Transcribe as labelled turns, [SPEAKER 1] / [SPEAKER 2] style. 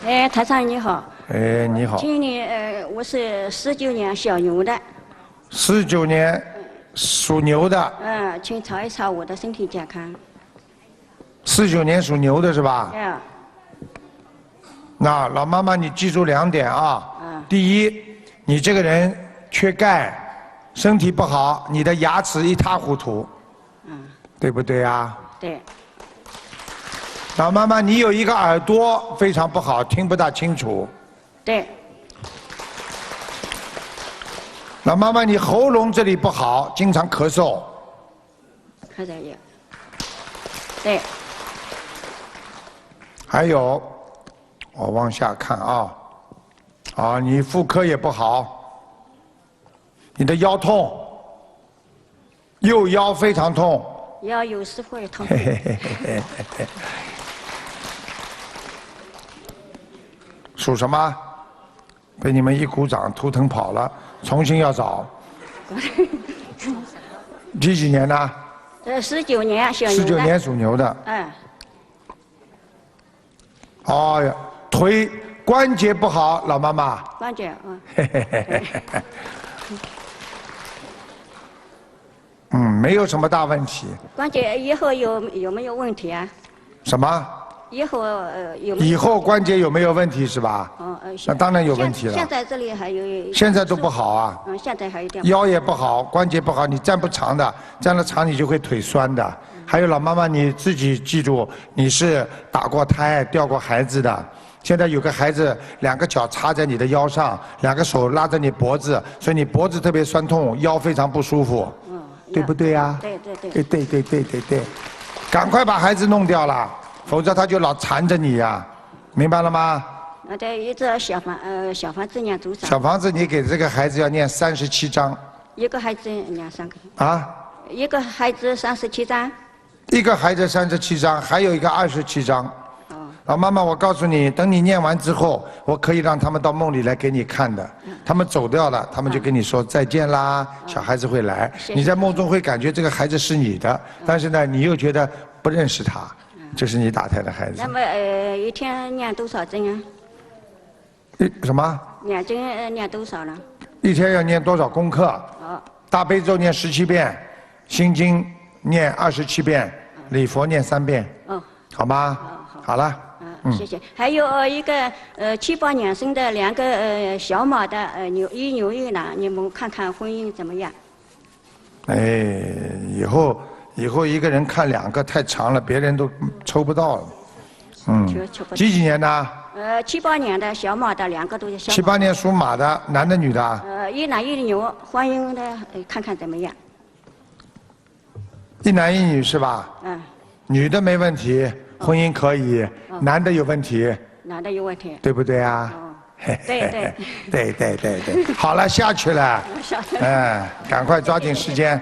[SPEAKER 1] 哎，台长你好。
[SPEAKER 2] 哎，你好。
[SPEAKER 1] 今年我是19年小牛的。
[SPEAKER 2] 19年属牛的。
[SPEAKER 1] 请查一查我的身体健康。
[SPEAKER 2] 49年属牛的是吧？
[SPEAKER 1] 哎。
[SPEAKER 2] 那老妈妈，你记住2点啊。第一，你这个人缺钙，身体不好，你的牙齿一塌糊涂。对不对啊？
[SPEAKER 1] 对。
[SPEAKER 2] 老妈妈，你有一个耳朵非常不好，听不大清楚。
[SPEAKER 1] 对。
[SPEAKER 2] 老妈妈，你喉咙这里不好，经常咳嗽。
[SPEAKER 1] 咳嗽也。对。
[SPEAKER 2] 还有，我往下看啊，你妇科也不好，你的腰痛，右腰非常痛。
[SPEAKER 1] 腰有时会痛。
[SPEAKER 2] 属什么？被你们一鼓掌，图腾跑了，重新要找。几年呢
[SPEAKER 1] ？19年小牛的。
[SPEAKER 2] 19年属牛的。哎呀，腿关节不好，老妈妈。
[SPEAKER 1] 关节，
[SPEAKER 2] 没有什么大问题。
[SPEAKER 1] 关节以后有没有问题啊？
[SPEAKER 2] 什么？
[SPEAKER 1] 以后有没有？
[SPEAKER 2] 以后关节有没有问题是吧？那当然有问题了。
[SPEAKER 1] 现在这里还有。
[SPEAKER 2] 现在都不好啊。
[SPEAKER 1] 现在还有点。
[SPEAKER 2] 腰也不好，关节不好，你站不长的，站得长你就会腿酸的。还有老妈妈，你自己记住，你是打过胎、掉过孩子的。现在有个孩子2个脚插在你的腰上，2个手拉着你脖子，所以你脖子特别酸痛，腰非常不舒服。对不对呀？对，赶快把孩子弄掉了，否则他就老缠着你呀，明白了吗？
[SPEAKER 1] 对，一个小房子念多少？
[SPEAKER 2] 小房子你给这个孩子要念37章。
[SPEAKER 1] 一个孩子念3个。一个孩子37章。
[SPEAKER 2] 一个孩子37章，还有一个27章。老妈妈，我告诉你，等你念完之后，我可以让他们到梦里来给你看的。他们走掉了，他们就跟你说再见啦。小孩子会来，你在梦中会感觉这个孩子是你的，但是呢，你又觉得不认识他，这是你打胎的孩子。
[SPEAKER 1] 那么一天念多少针啊？
[SPEAKER 2] 什么？
[SPEAKER 1] 念经念多少呢？
[SPEAKER 2] 一天要念多少功课？大悲咒念17遍，心经念27遍，礼佛念3遍。好吗？好了。
[SPEAKER 1] 谢谢。还有一个7、8年生的2个小马的牛一郎，你们看看婚姻怎么样？
[SPEAKER 2] 以后一个人看2个太长了，别人都抽不到了。几年的
[SPEAKER 1] ？7、8年的小马的2个都是小马。
[SPEAKER 2] 7、8年属马的，男的女的？
[SPEAKER 1] 一男一女，婚姻的看看怎么样？
[SPEAKER 2] 一男一女是吧？女的没问题。婚姻可以，男的有问题。
[SPEAKER 1] 男的有问题。
[SPEAKER 2] 对不对啊？对，好了，下去了。赶快抓紧时间，